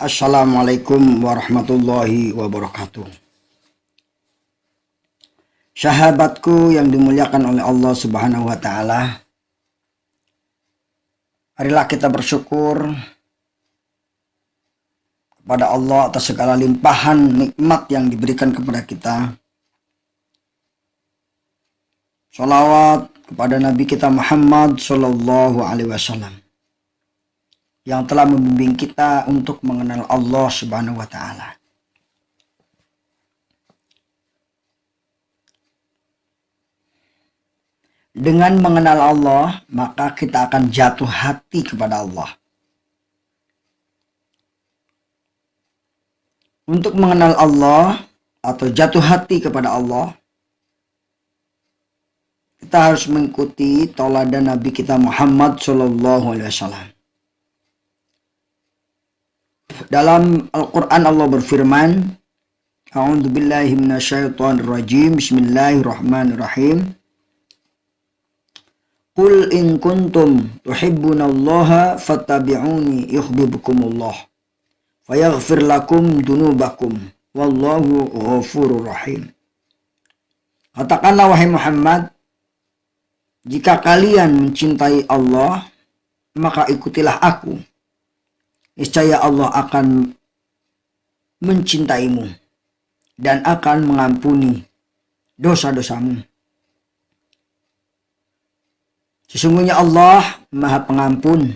Assalamualaikum warahmatullahi wabarakatuh. Sahabatku yang dimuliakan oleh Allah Subhanahu wa taala, marilah kita bersyukur kepada Allah atas segala limpahan nikmat yang diberikan kepada kita. Shalawat kepada Nabi kita Muhammad sallallahu alaihi wasallam yang telah membimbing kita untuk mengenal Allah Subhanahu wa taala. Dengan mengenal Allah, maka kita akan jatuh hati kepada Allah. Untuk mengenal Allah atau jatuh hati kepada Allah, kita harus mengikuti tauladan Nabi kita Muhammad sallallahu alaihi wasallam. Dalam Al-Quran Allah berfirman, A'udzubillahi minasyaitonirrajim, Bismillahirrahmanirrahim. Qul in kuntum tuhibbunallaha fattabi'uni yuhibbukumullah wa yaghfir lakum dunubakum wallahu ghafurur rahim. Katakanlah wahai Muhammad, jika kalian mencintai Allah, maka ikutilah aku. Niscaya Allah akan mencintaimu dan akan mengampuni dosa-dosamu. Sesungguhnya Allah Maha Pengampun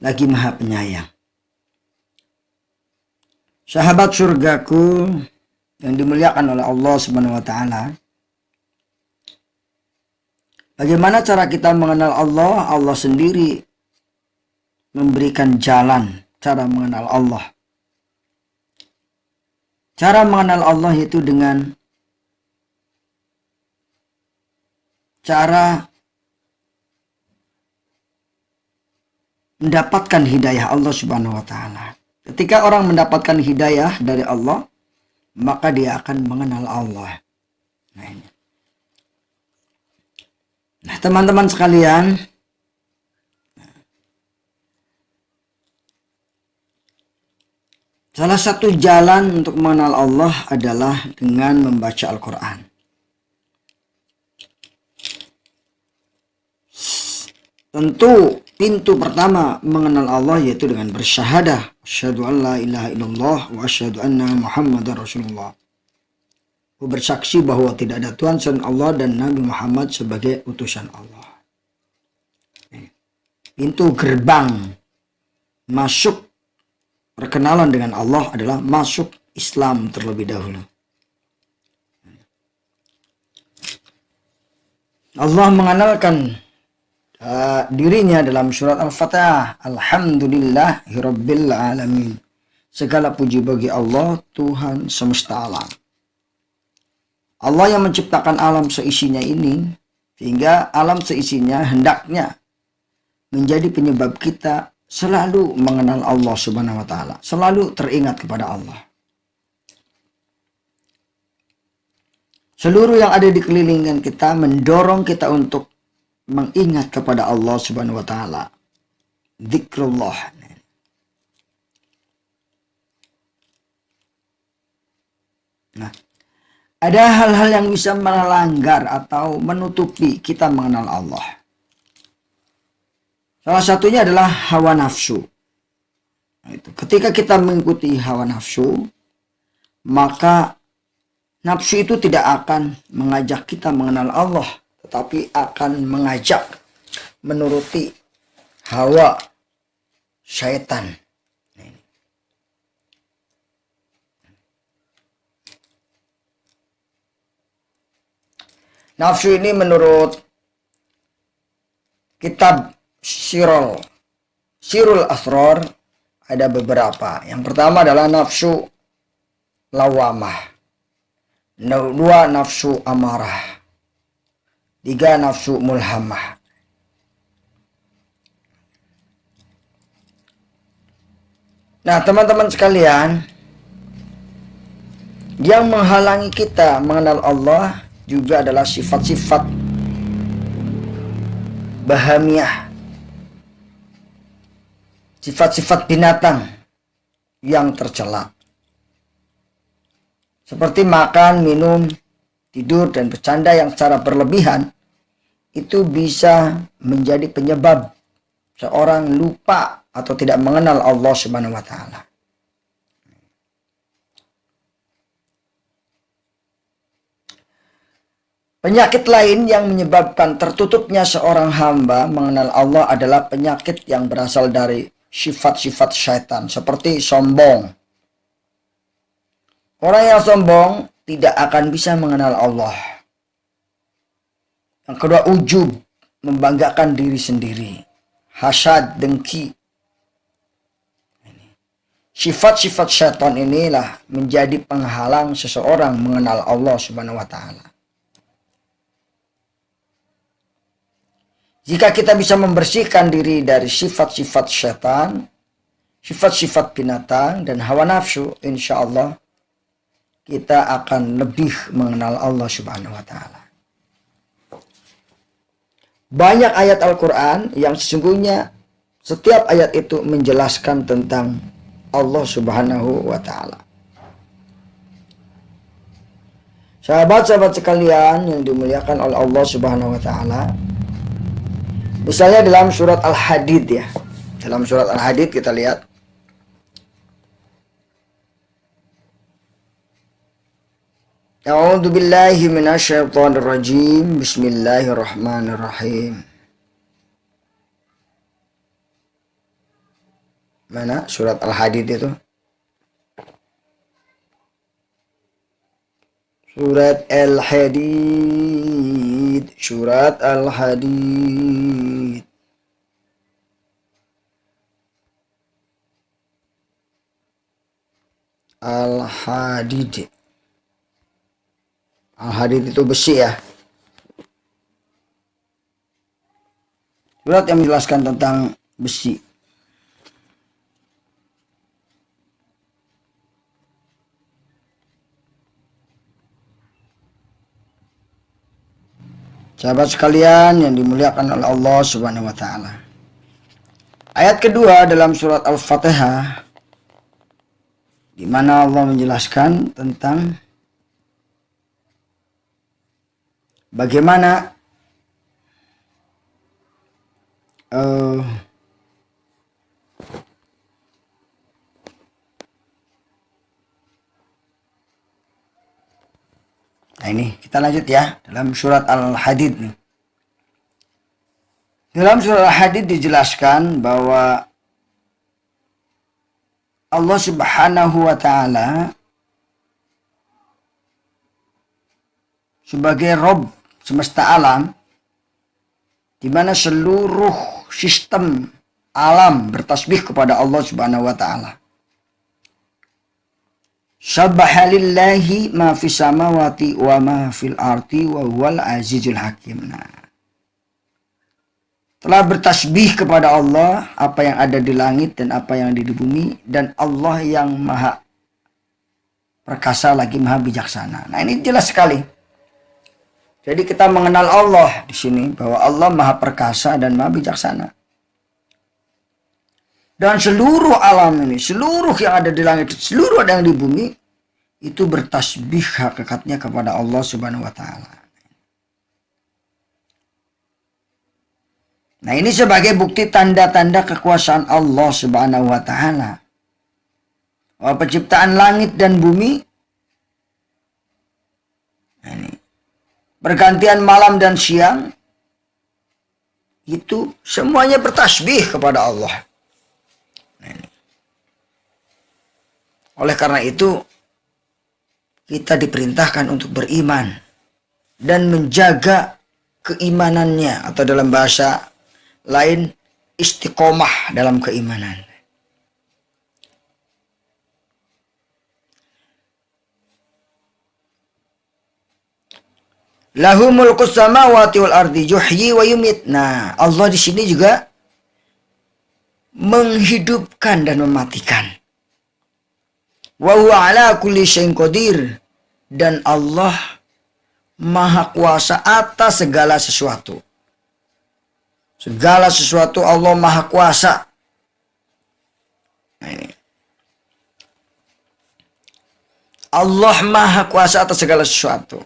lagi Maha Penyayang. Sahabat surgaku yang dimuliakan oleh Allah Subhanahu wa taala, bagaimana cara kita mengenal Allah? Allah sendiri memberikan jalan cara mengenal Allah. Cara mengenal Allah itu dengan cara mendapatkan hidayah Allah Subhanahu wa taala. Ketika orang mendapatkan hidayah dari Allah, maka dia akan mengenal Allah. Nah, teman-teman sekalian, salah satu jalan untuk mengenal Allah adalah dengan membaca Al-Quran. Tentu pintu pertama mengenal Allah yaitu dengan bersyahadah, asyhadu an la ilaha illallah wa asyhadu anna Muhammadar Rasulullah. Aku bersaksi bahwa tidak ada Tuhan selain Allah dan Nabi Muhammad sebagai utusan Allah. Pintu gerbang masuk perkenalan dengan Allah adalah masuk Islam terlebih dahulu. Allah mengenalkan dirinya dalam surat Al-Fatihah, Alhamdulillahirabbil alamin. Segala puji bagi Allah, Tuhan semesta alam. Allah yang menciptakan alam seisinya ini, sehingga alam seisinya hendaknya menjadi penyebab kita selalu mengenal Allah Subhanahu wa taala, selalu teringat kepada Allah. Seluruh yang ada di kelilingan kita mendorong kita untuk mengingat kepada Allah Subhanahu wa taala. Zikrullah. Nah, ada hal-hal yang bisa melanggar atau menutupi kita mengenal Allah. Salah satunya adalah hawa nafsu. Nah, itu. Ketika kita mengikuti hawa nafsu, maka nafsu itu tidak akan mengajak kita mengenal Allah, tetapi akan mengajak menuruti hawa syaitan. Nafsu ini menurut kitab Sirul Asrar ada beberapa. Yang pertama adalah nafsu lawamah, dua nafsu amarah, tiga nafsu mulhamah. Nah, teman-teman sekalian, yang menghalangi kita mengenal Allah juga adalah sifat-sifat bahamiyah sifat-sifat binatang yang tercela. Seperti makan, minum, tidur, dan bercanda yang secara berlebihan itu bisa menjadi penyebab seorang lupa atau tidak mengenal Allah Subhanahu wa taala. Penyakit lain yang menyebabkan tertutupnya seorang hamba mengenal Allah adalah penyakit yang berasal dari sifat-sifat syaitan, seperti sombong. Orang yang sombong tidak akan bisa mengenal Allah. Yang kedua, ujub, membanggakan diri sendiri. Hasad, dengki. Sifat-sifat syaitan inilah menjadi penghalang seseorang mengenal Allah Subhanahu wa taala. Jika kita bisa membersihkan diri dari sifat-sifat syaitan, sifat-sifat binatang, dan hawa nafsu, insya Allah kita akan lebih mengenal Allah Subhanahu wa taala. Banyak ayat Al-Quran yang sesungguhnya setiap ayat itu menjelaskan tentang Allah Subhanahu wa taala. Sahabat-sahabat sekalian yang dimuliakan oleh Allah Subhanahu wa taala, misalnya dalam surat Al-Hadid ya. Dalam surat Al-Hadid kita lihat A'udzu billahi minasyaitonir rajim. Bismillahirrahmanirrahim. Mana surat Al-Hadid itu? Surat Al-Hadid, surat Al-Hadid. Al-Hadid. Al-Hadid itu besi ya. Surat yang menjelaskan tentang besi. Sahabat sekalian yang dimuliakan oleh Allah Subhanahu wa taala. Ayat kedua dalam surat Al-Fatihah, di mana Allah menjelaskan tentang bagaimana nah ini kita lanjut ya dalam surat Al-Hadid nih. Dalam surat Al-Hadid dijelaskan bahwa Allah Subhanahu wa taala sebagai Rabb semesta alam, di mana seluruh sistem alam bertasbih kepada Allah Subhanahu wa taala. Sabbaha lillahi ma fis samawati wa ma fil ardi wa huwal azizul hakim. Telah bertasbih kepada Allah apa yang ada di langit dan apa yang ada di bumi, dan Allah yang maha perkasa lagi maha bijaksana. Nah, ini jelas sekali. Jadi kita mengenal Allah di sini bahwa Allah maha perkasa dan maha bijaksana. Dan seluruh alam ini, seluruh yang ada di langit, seluruh yang di bumi, itu bertasbih hakikatnya kepada Allah Subhanahu wa taala. Nah, ini sebagai bukti tanda-tanda kekuasaan Allah Subhanahu wa taala. Bahwa penciptaan langit dan bumi, nah ini, pergantian malam dan siang, itu semuanya bertasbih kepada Allah. Oleh karena itu, kita diperintahkan untuk beriman dan menjaga keimanannya, atau dalam bahasa lain istiqomah dalam keimanan. Lahu mulkus samawati wal ardi yuhyi wa yumit. Nah, Allah di sini juga menghidupkan dan mematikan. Wa huwa ala kulli syai'in qadir, dan Allah maha kuasa atas segala sesuatu. Segala sesuatu Allah maha kuasa. Nah, ini. Allah Maha Kuasa atas segala sesuatu.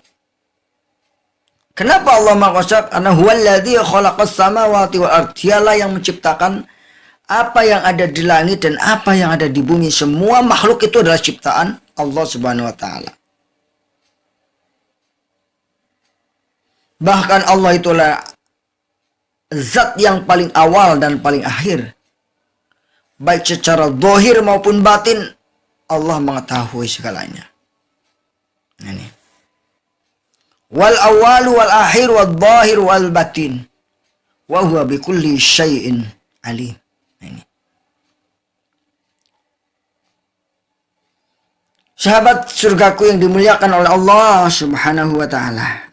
Kenapa Allah Maha Kuasa? Karena huwallazi khalaqas samawati wal ardh. Dialah yang menciptakan apa yang ada di langit dan apa yang ada di bumi. Semua makhluk itu adalah ciptaan Allah Subhanahu wa taala. Bahkan Allah itulah zat yang paling awal dan paling akhir. Baik secara zahir maupun batin, Allah mengetahui segalanya. Ini. Wal awalu wal akhir wal zahir wal batin. Wa huwa bikulli syai'in alim. Ini. Sahabat surgaku yang dimuliakan oleh Allah Subhanahu wa taala.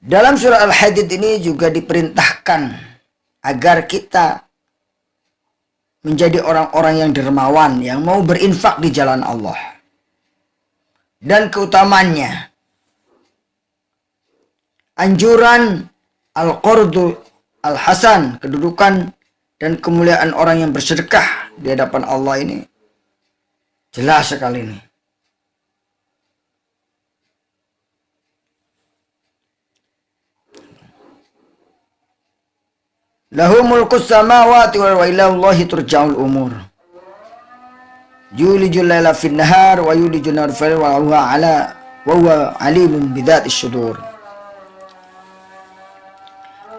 Dalam surah Al-Hadid ini juga diperintahkan agar kita menjadi orang-orang yang dermawan, yang mau berinfak di jalan Allah. Dan keutamaannya, anjuran al-qardu al-hasan, kedudukan dan kemuliaan orang yang bersedekah di hadapan Allah ini jelas sekali ini. Lahu mulkus samawati wa ilallahi turja'ul umur. Yulijul laila fin nahar wa yulijul nahar fil wa huwa alimun bidzatis sudur.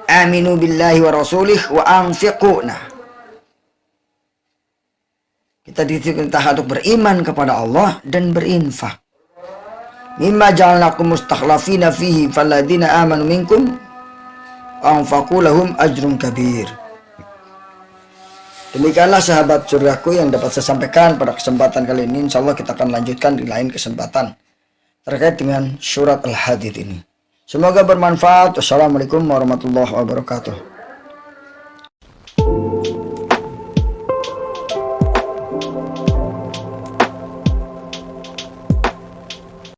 Aminu billahi wa rasulih wa anfiquna. Kita diperintahkan untuk beriman kepada Allah dan berinfak. Mimma ja'alnakum mustakhlafina fihi falladina amanu minkum anfaqu lahum ajrun kabir. Demikianlah sahabat surgaku yang dapat saya sampaikan pada kesempatan kali ini. Insyaallah kita akan lanjutkan di lain kesempatan terkait dengan surat Al-Hadid ini. Semoga bermanfaat. Wassalamualaikum warahmatullahi wabarakatuh.